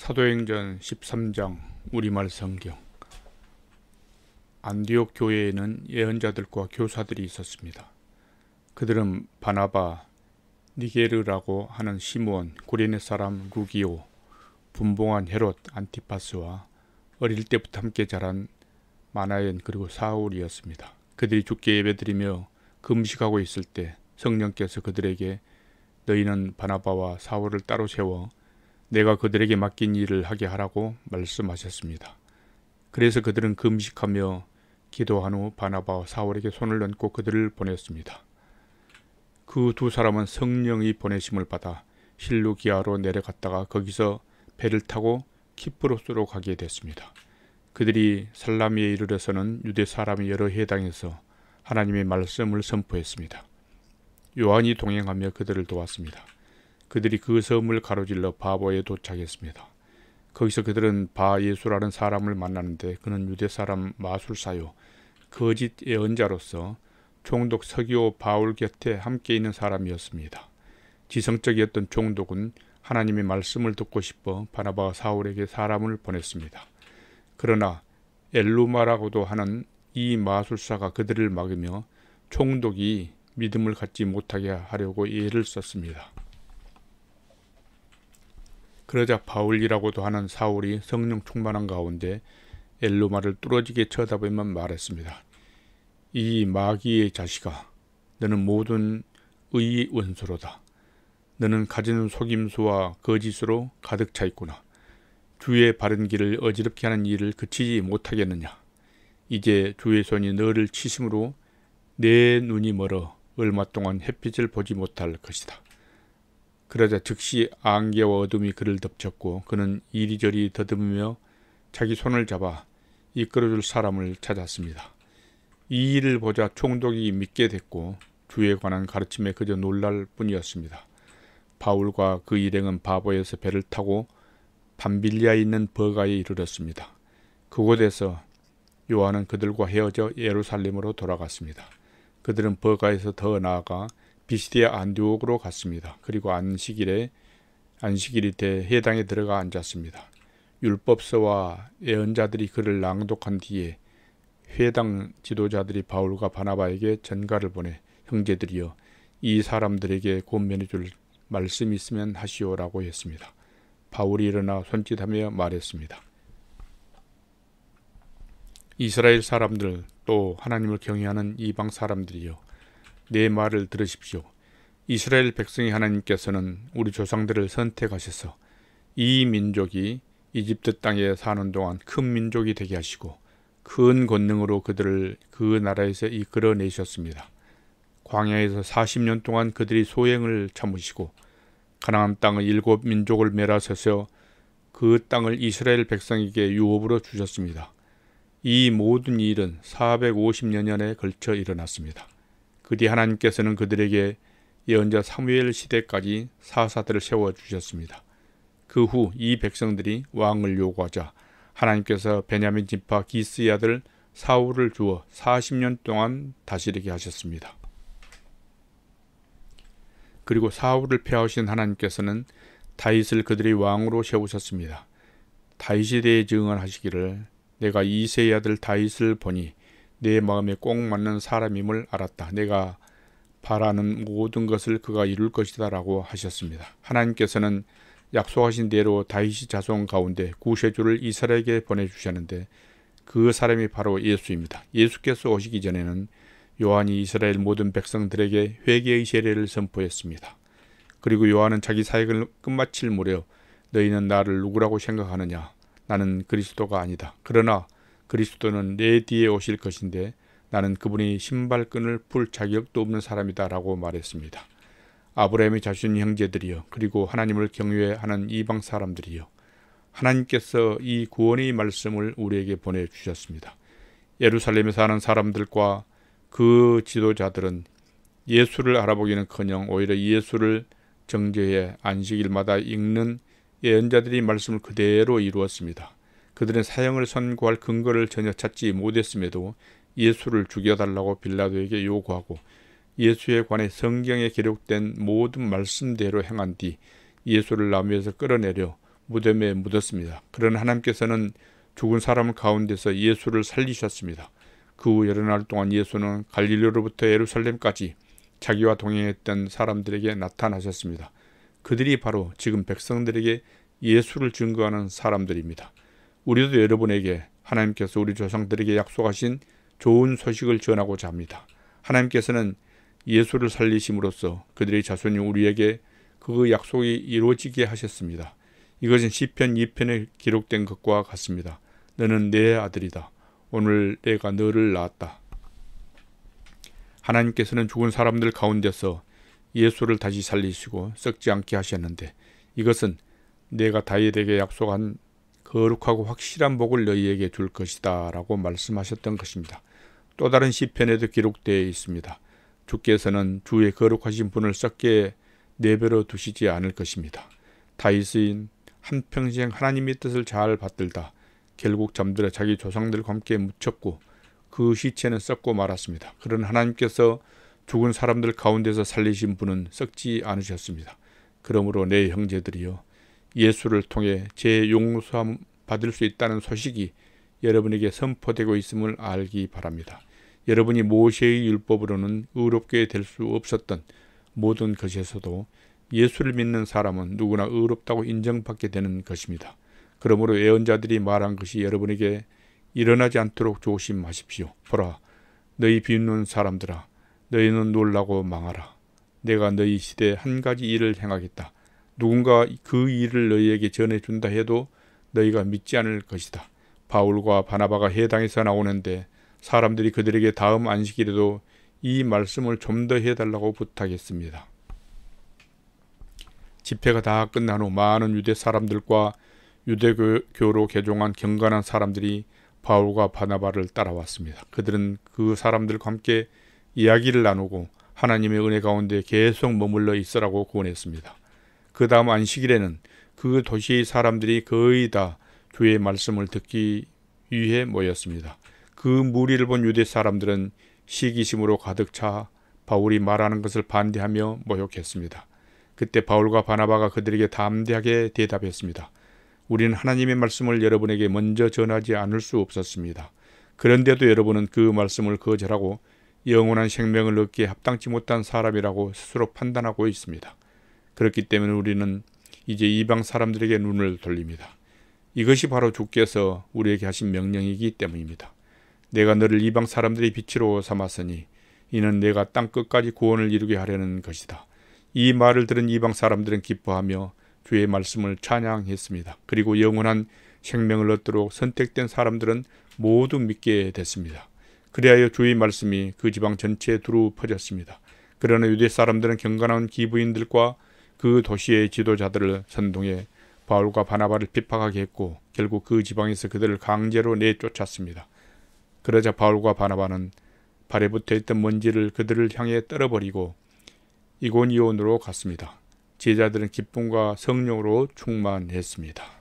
사도행전 13장 우리말 성경. 안디옥 교회에는 예언자들과 교사들이 있었습니다. 그들은 바나바, 니게르라고 하는 시므온, 구레네 사람 루기오, 분봉한 헤롯 안티파스와 어릴 때부터 함께 자란 마나엔 그리고 사울이었습니다. 그들이 주께 예배드리며 금식하고 있을 때 성령께서 그들에게 너희는 바나바와 사울을 따로 세워 내가 그들에게 맡긴 일을 하게 하라고 말씀하셨습니다. 그래서 그들은 금식하며 기도한 후 바나바와 사울에게 손을 얹고 그들을 보냈습니다. 그 두 사람은 성령이 보내심을 받아 실루기아로 내려갔다가 거기서 배를 타고 키프로스로 가게 됐습니다. 그들이 살라미에 이르러서는 유대 사람이 여러 해당에서 하나님의 말씀을 선포했습니다. 요한이 동행하며 그들을 도왔습니다. 그들이 그 섬을 가로질러 바보에 도착했습니다. 거기서 그들은 바 예수라는 사람을 만나는데 그는 유대 사람 마술사요 거짓 예언자로서 총독 서기오 바울 곁에 함께 있는 사람이었습니다. 지성적이었던 총독은 하나님의 말씀을 듣고 싶어 바나바와 사울에게 사람을 보냈습니다. 그러나 엘루마라고도 하는 이 마술사가 그들을 막으며 총독이 믿음을 갖지 못하게 하려고 예를 썼습니다. 그러자 바울이라고도 하는 사울이 성령 충만한 가운데 엘루마를 뚫어지게 쳐다보며 말했습니다. 이 마귀의 자식아, 너는 모든 의의 원수로다. 너는 가진 속임수와 거짓으로 가득 차 있구나. 주의 바른 길을 어지럽게 하는 일을 그치지 못하겠느냐. 이제 주의 손이 너를 치심으로 내 눈이 멀어 얼마 동안 햇빛을 보지 못할 것이다. 그러자 즉시 안개와 어둠이 그를 덮쳤고 그는 이리저리 더듬으며 자기 손을 잡아 이끌어줄 사람을 찾았습니다. 이 일을 보자 총독이 믿게 됐고 주에 관한 가르침에 그저 놀랄 뿐이었습니다. 바울과 그 일행은 바보에서 배를 타고 밤빌리아에 있는 버가에 이르렀습니다. 그곳에서 요한은 그들과 헤어져 예루살렘으로 돌아갔습니다. 그들은 버가에서 더 나아가 비시디아 안디옥으로 갔습니다. 그리고 안식일이 돼 회당에 들어가 앉았습니다. 율법서와 예언자들이 그를 낭독한 뒤에 회당 지도자들이 바울과 바나바에게 전가를 보내 형제들이여 이 사람들에게 권면해 줄 말씀이 있으면 하시오라고 했습니다. 바울이 일어나 손짓하며 말했습니다. 이스라엘 사람들 또 하나님을 경외하는 이방 사람들이여 내 말을 들으십시오. 이스라엘 백성의 하나님께서는 우리 조상들을 선택하셔서 이 민족이 이집트 땅에 사는 동안 큰 민족이 되게 하시고 큰 권능으로 그들을 그 나라에서 이끌어내셨습니다. 광야에서 40년 동안 그들이 소행을 참으시고 가나안 땅의 7 민족을 멸하셔서 그 땅을 이스라엘 백성에게 유업으로 주셨습니다. 이 모든 일은 450년에 걸쳐 일어났습니다. 그 뒤 하나님께서는 그들에게 예언자 사무엘 시대까지 사사들을 세워주셨습니다. 그 후 이 백성들이 왕을 요구하자 하나님께서 베냐민 지파 기스의 아들 사울을 주어 40년 동안 다스리게 하셨습니다. 그리고 사울을 폐하신 하나님께서는 다윗을 그들이 왕으로 세우셨습니다. 다윗에 대해 증언하시기를 내가 이새의 아들 다윗을 보니 내 마음에 꼭 맞는 사람임을 알았다. 내가 바라는 모든 것을 그가 이룰 것이다 라고 하셨습니다. 하나님께서는 약속하신 대로 다윗의 자손 가운데 구세주를 이스라엘에게 보내주셨는데 그 사람이 바로 예수입니다. 예수께서 오시기 전에는 요한이 이스라엘 모든 백성들에게 회개의 세례를 선포했습니다. 그리고 요한은 자기 사역을 끝마칠 무렵 너희는 나를 누구라고 생각하느냐? 나는 그리스도가 아니다. 그러나 그리스도는 내 뒤에 오실 것인데 나는 그분이 신발끈을 풀 자격도 없는 사람이다 라고 말했습니다. 아브라함의 자손 형제들이여 그리고 하나님을 경외하는 이방 사람들이여 하나님께서 이 구원의 말씀을 우리에게 보내주셨습니다. 예루살렘에 사는 사람들과 그 지도자들은 예수를 알아보기는커녕 오히려 예수를 정죄해 안식일마다 읽는 예언자들이 말씀을 그대로 이루었습니다. 그들은 사형을 선고할 근거를 전혀 찾지 못했음에도 예수를 죽여달라고 빌라도에게 요구하고 예수에 관해 성경에 기록된 모든 말씀대로 행한 뒤 예수를 나무에서 끌어내려 무덤에 묻었습니다. 그러나 하나님께서는 죽은 사람 가운데서 예수를 살리셨습니다. 그 후 여러 날 동안 예수는 갈릴리로부터 예루살렘까지 자기와 동행했던 사람들에게 나타나셨습니다. 그들이 바로 지금 백성들에게 예수를 증거하는 사람들입니다. 우리도 여러분에게 하나님께서 우리 조상들에게 약속하신 좋은 소식을 전하고자 합니다. 하나님께서는 예수를 살리심으로써 그들의 자손이 우리에게 그 약속이 이루어지게 하셨습니다. 이것은 시편 2편에 기록된 것과 같습니다. 너는 내 아들이다. 오늘 내가 너를 낳았다. 하나님께서는 죽은 사람들 가운데서 예수를 다시 살리시고 썩지 않게 하셨는데 이것은 내가 다윗에게 약속한 거룩하고 확실한 복을 너희에게 줄 것이다 라고 말씀하셨던 것입니다. 또 다른 시편에도 기록되어 있습니다. 주께서는 주의 거룩하신 분을 썩게 내버려 두시지 않을 것입니다. 다윗은 한평생 하나님의 뜻을 잘 받들다 결국 잠들어 자기 조상들과 함께 묻혔고 그 시체는 썩고 말았습니다. 그러나 하나님께서 죽은 사람들 가운데서 살리신 분은 썩지 않으셨습니다. 그러므로 내 형제들이여 예수를 통해 제 용서함 받을 수 있다는 소식이 여러분에게 선포되고 있음을 알기 바랍니다. 여러분이 모세의 율법으로는 의롭게 될 수 없었던 모든 것에서도 예수를 믿는 사람은 누구나 의롭다고 인정받게 되는 것입니다. 그러므로 예언자들이 말한 것이 여러분에게 일어나지 않도록 조심하십시오. 보라, 너희 비웃는 사람들아, 너희는 놀라고 망하라. 내가 너희 시대에 한 가지 일을 행하겠다. 누군가 그 일을 너희에게 전해준다 해도 너희가 믿지 않을 것이다. 바울과 바나바가 해당에서 나오는데 사람들이 그들에게 다음 안식일에도 이 말씀을 좀 더 해달라고 부탁했습니다. 집회가 다 끝난 후 많은 유대 사람들과 유대교로 개종한 경건한 사람들이 바울과 바나바를 따라왔습니다. 그들은 그 사람들과 함께 이야기를 나누고 하나님의 은혜 가운데 계속 머물러 있으라고 권했습니다. 그 다음 안식일에는 그 도시의 사람들이 거의 다 주의 말씀을 듣기 위해 모였습니다. 그 무리를 본 유대 사람들은 시기심으로 가득 차 바울이 말하는 것을 반대하며 모욕했습니다. 그때 바울과 바나바가 그들에게 담대하게 대답했습니다. 우리는 하나님의 말씀을 여러분에게 먼저 전하지 않을 수 없었습니다. 그런데도 여러분은 그 말씀을 거절하고 영원한 생명을 얻기에 합당치 못한 사람이라고 스스로 판단하고 있습니다. 그렇기 때문에 우리는 이제 이방 사람들에게 눈을 돌립니다. 이것이 바로 주께서 우리에게 하신 명령이기 때문입니다. 내가 너를 이방 사람들의 빛으로 삼았으니 이는 내가 땅 끝까지 구원을 이루게 하려는 것이다. 이 말을 들은 이방 사람들은 기뻐하며 주의 말씀을 찬양했습니다. 그리고 영원한 생명을 얻도록 선택된 사람들은 모두 믿게 됐습니다. 그리하여 주의 말씀이 그 지방 전체에 두루 퍼졌습니다. 그러나 유대 사람들은 경건한 기부인들과 그 도시의 지도자들을 선동해 바울과 바나바를 핍박하게 했고 결국 그 지방에서 그들을 강제로 내쫓았습니다. 그러자 바울과 바나바는 발에 붙어있던 먼지를 그들을 향해 떨어버리고 이고니온으로 갔습니다. 제자들은 기쁨과 성령으로 충만했습니다.